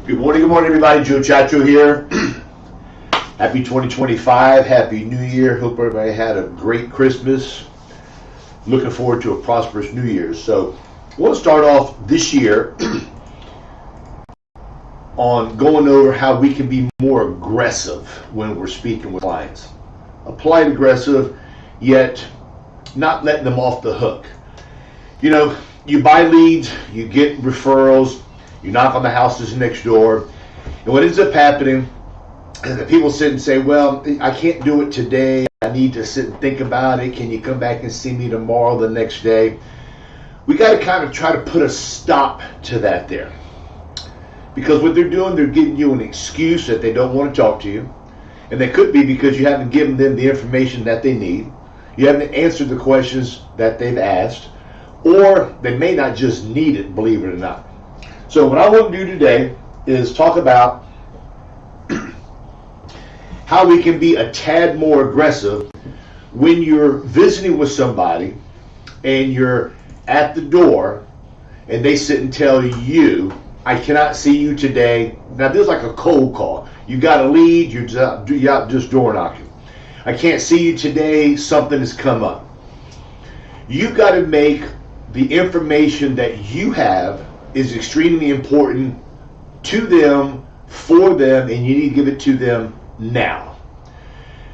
Good morning, everybody. Joe Ciaccio here. Happy 2025. Happy New Year. Hope everybody had a great Christmas. Looking forward to a prosperous New Year. So, I want to start off this year on going over how we can be more aggressive when we're speaking with clients. Polite aggressive, yet not letting them off the hook. You know, you buy leads, you get referrals, you knock on the houses next door, and what ends up happening is that people sit and say, well, I can't do it today. I need to sit and think about it. Can you come back and see me tomorrow, the next day? We got to kind of try to put a stop to that there. Because what they're doing, they're giving you an excuse that they don't want to talk to you. And that could be because you haven't given them the information that they need. You haven't answered the questions that they've asked. Or they may not just need it, believe it or not. So what I want to do today is talk about how we can be a tad more aggressive when you're visiting with somebody and you're at the door and they sit and tell you, I cannot see you today. Now this is like a cold call. You got a lead, you're out just door knocking. I can't see you today, something has come up. You got to make the information that you have is extremely important to them, for them, and you need to give it to them now.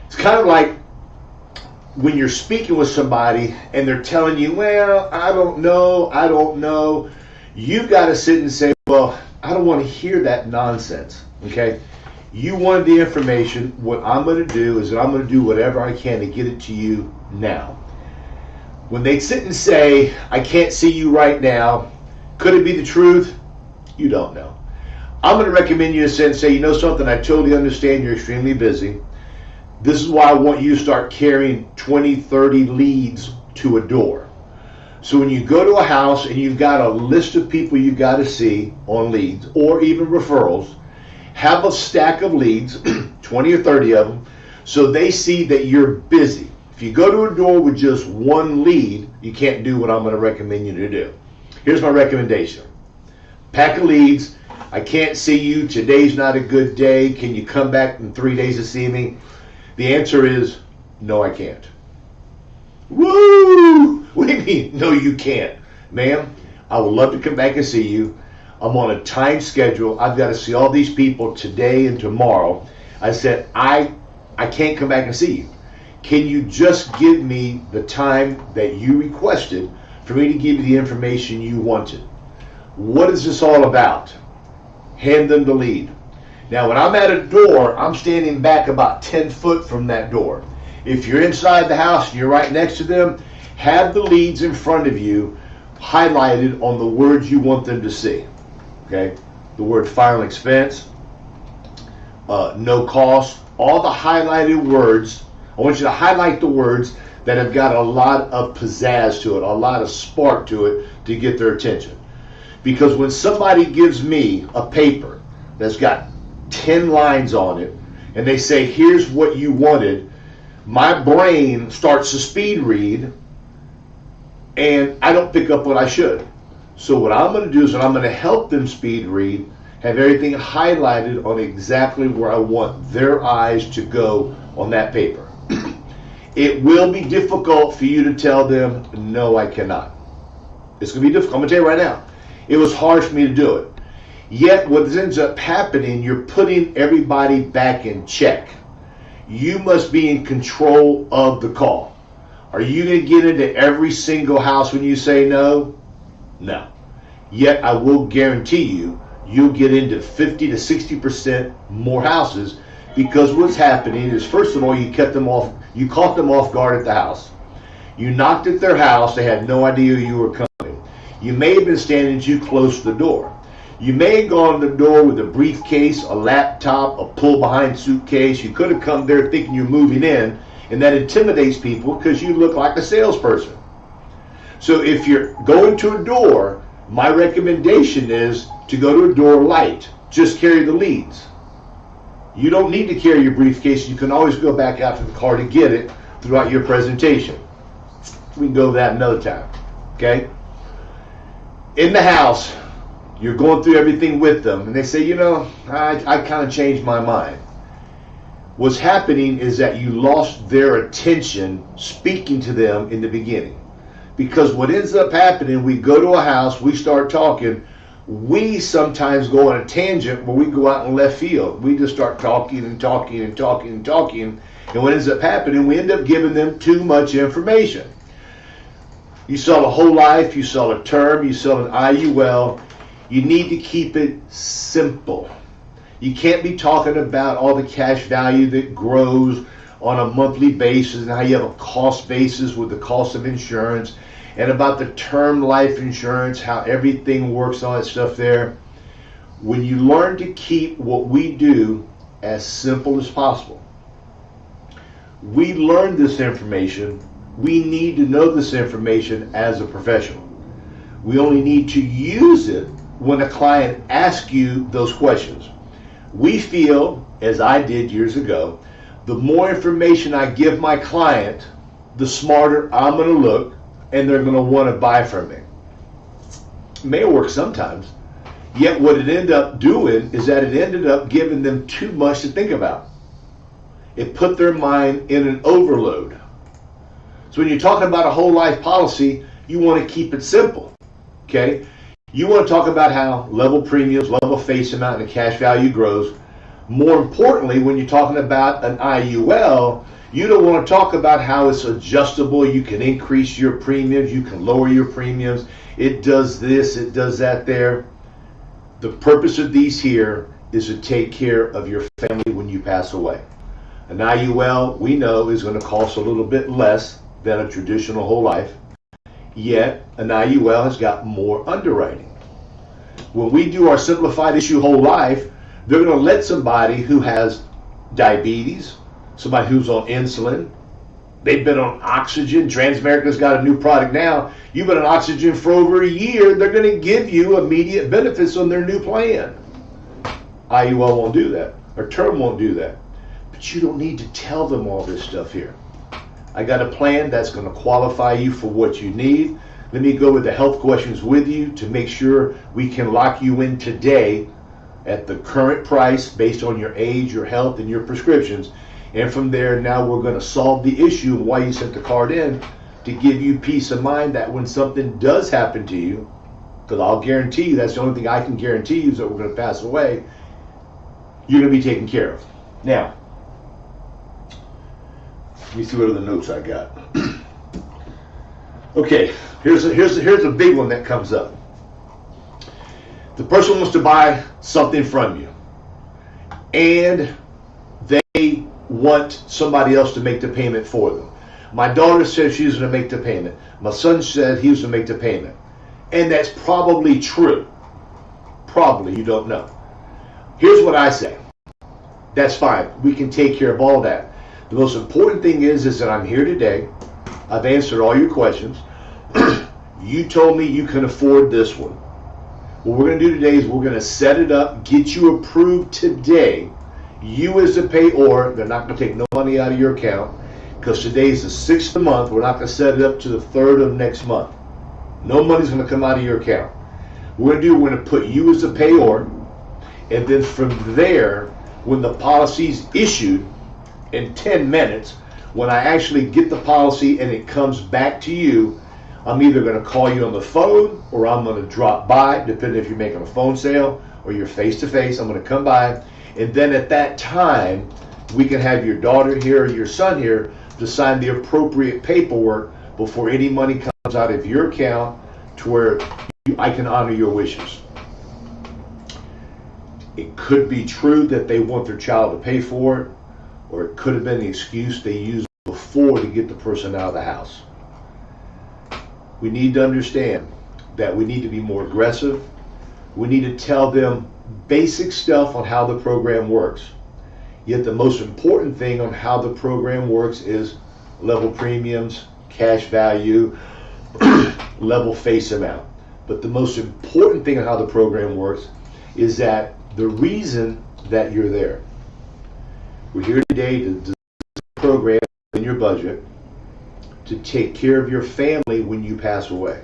It's kind of like when you're speaking with somebody and they're telling you, well, I don't know. You've got to sit and say, well, I don't want to hear that nonsense, okay? You wanted the information. What I'm going to do is that I'm going to do whatever I can to get it to you now. When they sit and say, I can't see you right now, could it be the truth? You don't know. I'm going to recommend you to sit and say, you know something, I totally understand you're extremely busy. This is why I want you to start carrying 20, 30 leads to a door. So when you go to a house and you've got a list of people you've got to see on leads or even referrals, have a stack of leads, 20 or 30 of them, so they see that you're busy. If you go to a door with just one lead, you can't do what I'm going to recommend you to do. Here's my recommendation. Pack of leads. I can't see you. Today's not a good day. Can you come back in 3 days to see me? The answer is, no, I can't. Woo! What do you mean, no, you can't? Ma'am, I would love to come back and see you. I'm on a time schedule. I've got to see all these people today and tomorrow. I said, I can't come back and see you. Can you just give me the time that you requested for me to give you the information you wanted? What is this all about? Hand them the lead. Now, when I'm at a door, I'm standing back about 10 foot from that door. If you're inside the house and you're right next to them, have the leads in front of you highlighted on the words you want them to see. Okay? The word final expense, no cost, all the highlighted words. I want you to highlight the words that have got a lot of pizzazz to it, a lot of spark to it to get their attention. Because when somebody gives me a paper that's got 10 lines on it and they say, here's what you wanted, my brain starts to speed read and I don't pick up what I should. So what I'm going to do is that I'm going to help them speed read, have everything highlighted on exactly where I want their eyes to go on that paper. It will be difficult for you to tell them, no, I cannot. It's going to be difficult. I'm going to tell you right now. It was hard for me to do it. Yet what ends up happening, you're putting everybody back in check. You must be in control of the call. Are you going to get into every single house when you say no? No. Yet I will guarantee you, you'll get into 50 to 60% more houses, because what's happening is, first of all, you caught them off guard at the house. You knocked at their house, they had no idea you were coming. You may have been standing too close to the door. You may have gone to the door with a briefcase, a laptop, a pull-behind suitcase. You could have come there thinking you're moving in, and that intimidates people because you look like a salesperson. So if you're going to a door, my recommendation is to go to a door light. Just carry the leads. You don't need to carry your briefcase. You can always go back out to the car to get it throughout your presentation. We can go over that another time, okay? In the house, You're going through everything with them, and they say, I kind of changed my mind. What's happening is that you lost their attention speaking to them in the beginning. Because what ends up happening, we go to a house, we start talking, we sometimes go on a tangent where we go out in left field. We just start talking and talking and talking and talking, and what ends up happening, we end up giving them too much information. You sell a whole life, you sell a term, you sell an IUL, you need to keep it simple. You can't be talking about all the cash value that grows on a monthly basis and how you have a cost basis with the cost of insurance and about the term life insurance, how everything works, all that stuff there. When you learn to keep what we do as simple as possible, we learn this information. We need to know this information as a professional. We only need to use it when a client asks you those questions. We feel, as I did years ago, the more information I give my client, the smarter I'm going to look, and they're going to want to buy from me. It may work sometimes, yet what it ended up doing is that it ended up giving them too much to think about. It put their mind in an overload. So when you're talking about a whole life policy, you want to keep it simple, okay? You want to talk about how level premiums, level face amount, and the cash value grows. More importantly, when you're talking about an IUL, you don't want to talk about how it's adjustable. You can increase your premiums, you can lower your premiums. It does this, it does that there. The purpose of these here is to take care of your family when you pass away. An IUL, we know, is going to cost a little bit less than a traditional whole life. Yet, an IUL has got more underwriting. When we do our simplified issue whole life, they're going to let somebody who has diabetes, somebody who's on insulin, they've been on oxygen. Transamerica's got a new product now. You've been on oxygen for over a year. They're going to give you immediate benefits on their new plan. IUL won't do that, or term won't do that. But you don't need to tell them all this stuff here. I got a plan that's going to qualify you for what you need. Let me go with the health questions with you to make sure we can lock you in today at the current price based on your age, your health, and your prescriptions. And from there, now we're going to solve the issue of why you sent the card in, to give you peace of mind that when something does happen to you, because I'll guarantee you, that's the only thing I can guarantee you, is that we're going to pass away, you're going to be taken care of. Now, let me see what other notes I got. Okay, here's a big one that comes up. The person wants to buy something from you, and they want somebody else to make the payment for them. My daughter said she was going to make the payment. My son said he was going to make the payment. And that's probably true. Probably, you don't know. Here's what I say. That's fine. We can take care of all that. The most important thing is that I'm here today. I've answered all your questions. You told me you can afford this one. What we're going to do today is we're going to set it up, get you approved today. You as the payor, they're not going to take no money out of your account, because today's the 6th of the month. We're not going to set it up to the 3rd of next month. No money's going to come out of your account. We're going to put you as the payor, and then from there, when the policy's issued in 10 minutes, when I actually get the policy and it comes back to you, I'm either going to call you on the phone or I'm going to drop by, depending if you're making a phone sale or you're face-to-face. I'm going to come by, and then at that time, we can have your daughter here or your son here to sign the appropriate paperwork before any money comes out of your account, to where I can honor your wishes. It could be true that they want their child to pay for it, or it could have been the excuse they used before to get the person out of the house. We need to understand that we need to be more aggressive. We need to tell them basic stuff on how the program works. Yet the most important thing on how the program works is level premiums, cash value, level face amount. But the most important thing on how the program works is that the reason that you're there. We're here today to design a program in your budget to take care of your family when you pass away.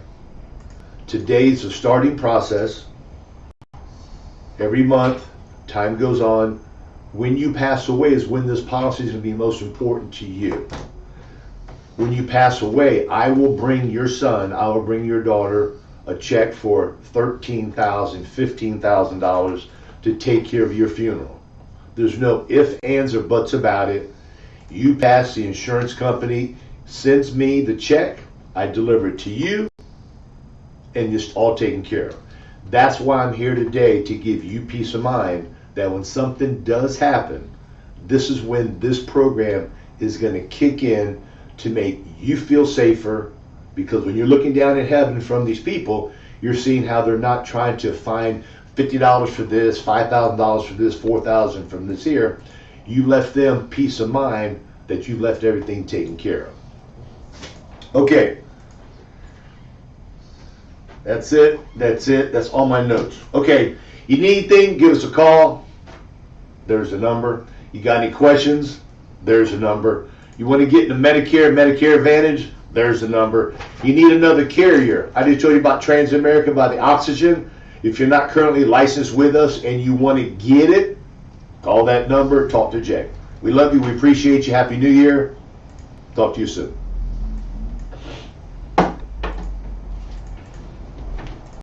Today's the starting process. every month, time goes on. When you pass away is when this policy is going to be most important to you. When you pass away, I will bring your son, I will bring your daughter a check for $13,000, $15,000 to take care of your funeral. There's no ifs, ands, or buts about it. You pass, the insurance company sends me the check, I deliver it to you, and it's all taken care of. That's why I'm here today, to give you peace of mind that when something does happen, this is when this program is going to kick in to make you feel safer. Because when you're looking down at heaven from these people, you're seeing how they're not trying to find $50 for this, $5,000 for this, $4,000 from this here. You left them peace of mind that you left everything taken care of. Okay. That's it. That's it. That's all my notes. Okay. You need anything, give us a call. There's a number. You got any questions? There's a number. You want to get into Medicare Advantage? There's the number. You need another carrier. I just told you about Transamerica, about the oxygen. If you're not currently licensed with us and you want to get it, call that number, talk to Jay. We love you. We appreciate you. Happy New Year. Talk to you soon.